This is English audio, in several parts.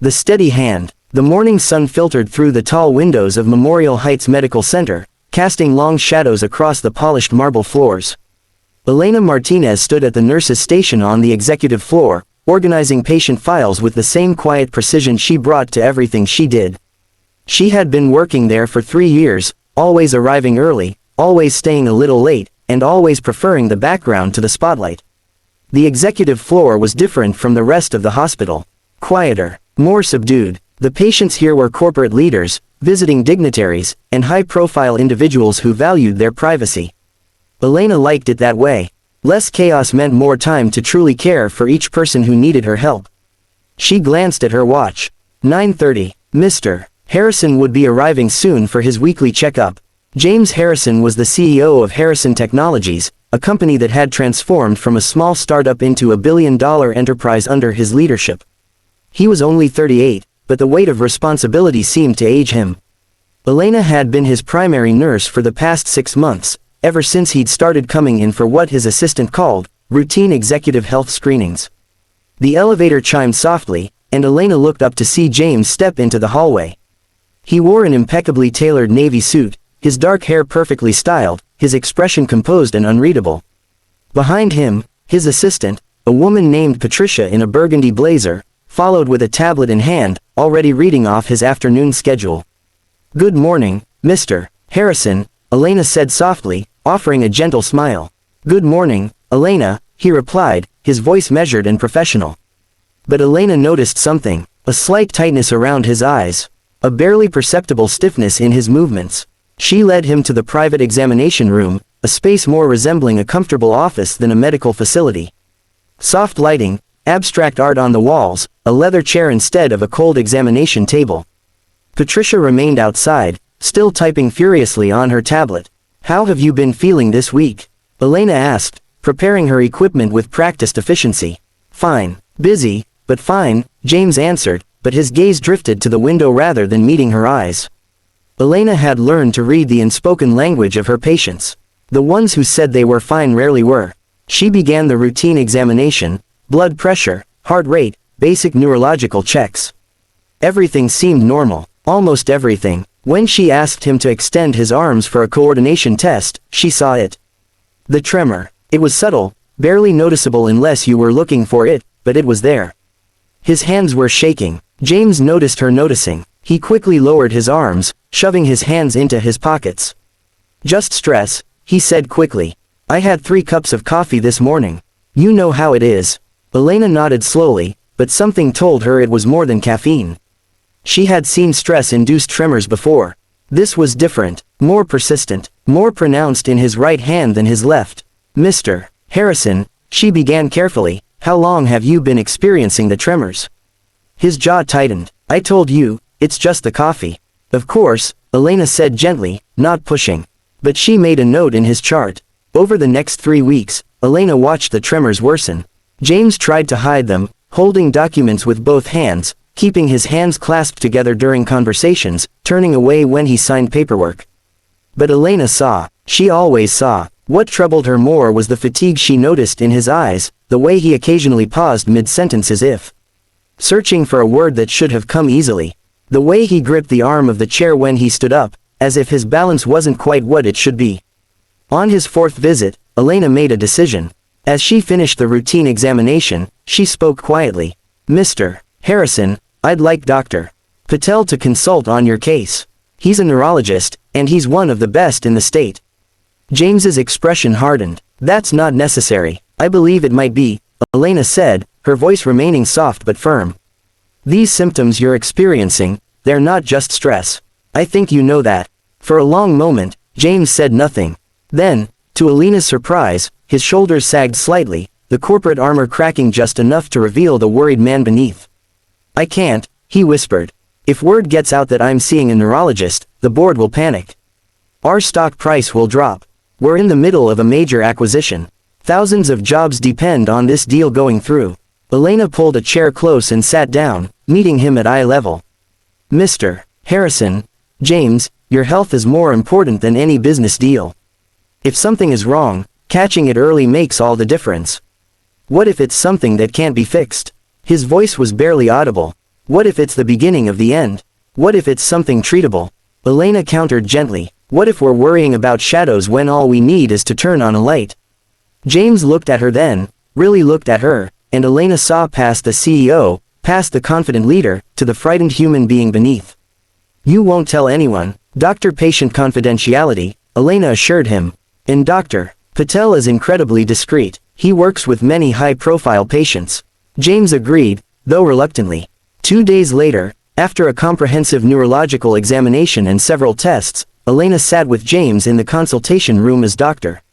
The steady hand. The morning sun filtered through the tall windows of Memorial Heights Medical Center, casting long shadows across the polished marble floors. Elena Martinez stood at the nurse's station on the executive floor, organizing patient files with the same quiet precision she brought to everything she did. She had been working there for 3 years, always arriving early, always staying a little late, and always preferring the background to the spotlight. The executive floor was different from the rest of the hospital. Quieter, more subdued. The patients here were corporate leaders, visiting dignitaries, and high-profile individuals who valued their privacy. Elena liked it that way. Less chaos meant more time to truly care for each person who needed her help. She glanced at her watch. 9:30. Mr. Harrison would be arriving soon for his weekly checkup. James Harrison was the CEO of Harrison Technologies, a company that had transformed from a small startup into a billion-dollar enterprise under his leadership. He was only 38, but the weight of responsibility seemed to age him. Elena had been his primary nurse for the past 6 months, ever since he'd started coming in for what his assistant called routine executive health screenings. The elevator chimed softly, and Elena looked up to see James step into the hallway. He wore an impeccably tailored navy suit, his dark hair perfectly styled, his expression composed and unreadable. Behind him, his assistant, a woman named Patricia in a burgundy blazer, followed with a tablet in hand, already reading off his afternoon schedule. "Good morning, Mr. Harrison," Elena said softly, offering a gentle smile. "Good morning, Elena," he replied, his voice measured and professional. But Elena noticed something, a slight tightness around his eyes, a barely perceptible stiffness in his movements. She led him to the private examination room, a space more resembling a comfortable office than a medical facility. Soft lighting, abstract art on the walls, a leather chair instead of a cold examination table. Patricia remained outside, still typing furiously on her tablet. "How have you been feeling this week?" Elena asked, preparing her equipment with practiced efficiency. "Fine. Busy, but fine," James answered, but his gaze drifted to the window rather than meeting her eyes. Elena had learned to read the unspoken language of her patients. The ones who said they were fine rarely were. She began the routine examination, blood pressure, heart rate, basic neurological checks. Everything seemed normal, almost everything. When she asked him to extend his arms for a coordination test, she saw it. The tremor. It was subtle, barely noticeable unless you were looking for it, but it was there. His hands were shaking. James noticed her noticing. He quickly lowered his arms, shoving his hands into his pockets. "Just stress," he said quickly. "I had 3 cups of coffee this morning. You know how it is." Elena nodded slowly, but something told her it was more than caffeine. She had seen stress-induced tremors before. This was different, more persistent, more pronounced in his right hand than his left. "Mr. Harrison," she began carefully, "how long have you been experiencing the tremors?" His jaw tightened. "I told you, it's just the coffee." "Of course," Elena said gently, not pushing. But she made a note in his chart. Over the next 3 weeks, Elena watched the tremors worsen. James tried to hide them, holding documents with both hands, keeping his hands clasped together during conversations, turning away when he signed paperwork. But Elena saw. She always saw. What troubled her more was the fatigue she noticed in his eyes, the way he occasionally paused mid-sentence as if searching for a word that should have come easily. The way he gripped the arm of the chair when he stood up, as if his balance wasn't quite what it should be. On his 4th visit, Elena made a decision. As she finished the routine examination, she spoke quietly. "Mr. Harrison, I'd like Dr. Patel to consult on your case. He's a neurologist, and he's one of the best in the state." James's expression hardened. "That's not necessary. I believe it might be," Elena said, her voice remaining soft but firm. "These symptoms you're experiencing, they're not just stress. I think you know that." For a long moment, James said nothing. Then, to Elena's surprise, his shoulders sagged slightly, the corporate armor cracking just enough to reveal the worried man beneath. "I can't," he whispered. "If word gets out that I'm seeing a neurologist, the board will panic. Our stock price will drop. We're in the middle of a major acquisition. Thousands of jobs depend on this deal going through." Elena pulled a chair close and sat down, meeting him at eye level. "Mr. Harrison, James, your health is more important than any business deal. If something is wrong, catching it early makes all the difference. What if it's something that can't be fixed?" His voice was barely audible. What if it's the beginning of the end? What if it's something treatable? Elena countered gently. What if we're worrying about shadows when all we need is to turn on a light? James looked at her then, really looked at her, and Elena saw past the CEO, past the confident leader, to the frightened human being beneath. You won't tell anyone. Doctor-patient confidentiality, Elena assured him. And Dr. Patel is incredibly discreet. He works with many high-profile patients. James agreed, though reluctantly. 2 days later, after a comprehensive neurological examination and several tests, Elena sat with James in the consultation room as Dr.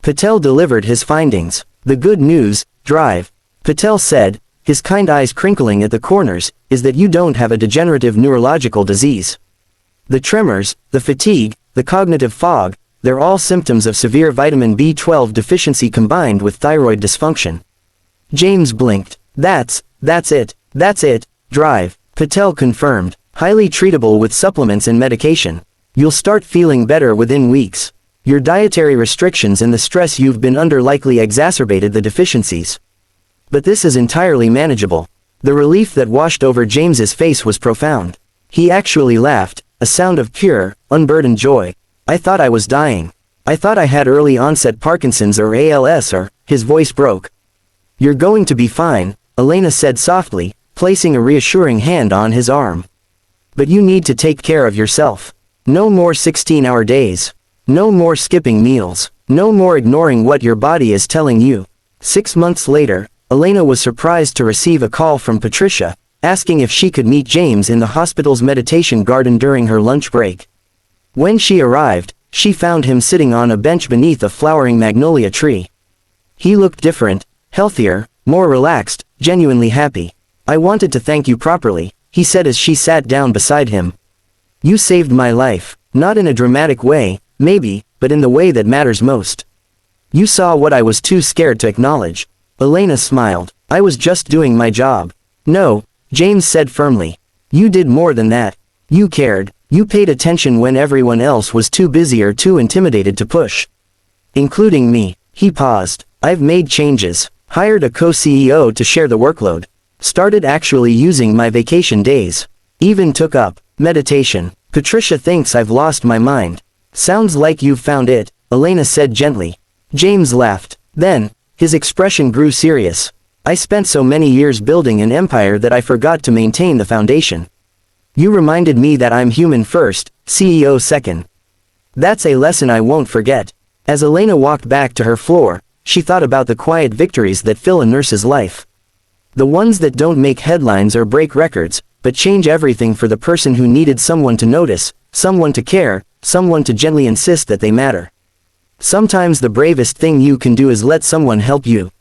Patel delivered his findings. The good news, Drive, Patel said, his kind eyes crinkling at the corners, is that you don't have a degenerative neurological disease. The tremors, the fatigue, the cognitive fog, they're all symptoms of severe vitamin B12 deficiency combined with thyroid dysfunction. James blinked. That's it, Drive, Patel confirmed. Highly treatable with supplements and medication. You'll start feeling better within weeks. Your dietary restrictions and the stress you've been under likely exacerbated the deficiencies. But this is entirely manageable. The relief that washed over James's face was profound. He actually laughed, a sound of pure, unburdened joy. I thought I was dying. I thought I had early onset Parkinson's or ALS or, his voice broke. You're going to be fine, Elena said softly, placing a reassuring hand on his arm. But you need to take care of yourself. No more 16-hour days. No more skipping meals. No more ignoring what your body is telling you. 6 months later, Elena was surprised to receive a call from Patricia, asking if she could meet James in the hospital's meditation garden during her lunch break. When she arrived, she found him sitting on a bench beneath a flowering magnolia tree. He looked different, healthier, more relaxed, genuinely happy. I wanted to thank you properly, he said as she sat down beside him. You saved my life, not in a dramatic way, maybe, but in the way that matters most. You saw what I was too scared to acknowledge. Elena smiled. I was just doing my job. No, James said firmly. You did more than that. You cared. You paid attention when everyone else was too busy or too intimidated to push. Including me. He paused. I've made changes. Hired a co-CEO to share the workload. Started actually using my vacation days. Even took up meditation. Patricia thinks I've lost my mind. Sounds like you've found it, Elena said gently. James laughed. Then, his expression grew serious. I spent so many years building an empire that I forgot to maintain the foundation. You reminded me that I'm human first, CEO second. That's a lesson I won't forget. As Elena walked back to her floor, she thought about the quiet victories that fill a nurse's life. The ones that don't make headlines or break records, but change everything for the person who needed someone to notice, someone to care, someone to gently insist that they matter. Sometimes the bravest thing you can do is let someone help you.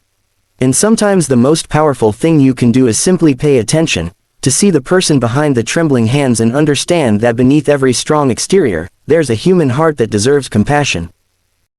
And sometimes the most powerful thing you can do is simply pay attention, to see the person behind the trembling hands and understand that beneath every strong exterior, there's a human heart that deserves compassion.